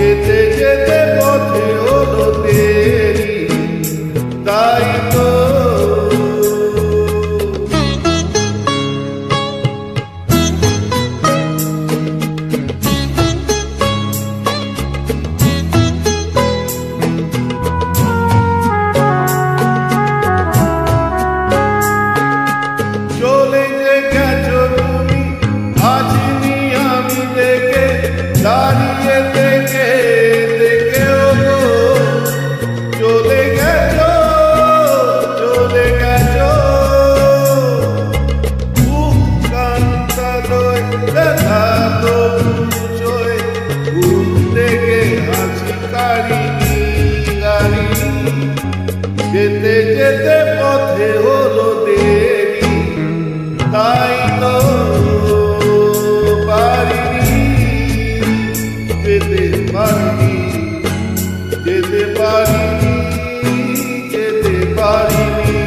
যেতে যেতে পথে হলো দেরি, তাই তো চলে যে গেছো তুমি, আসিনি আমি দেখে, দাঁড়িয়ে দেখে দেখেও চলে গেছো, চলে গেছো। খুব কান্তালয় ব্যথা তো পুজোয়, ঘুম থেকে হাসি কারিনি গাড়ি, যেতে যেতে পথে হলো দেরি, তাই তো পারিনি, যেতে পারিনি, যেতে পারিনি, যেতে পারিনি,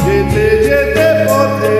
যেতে যেতে পথে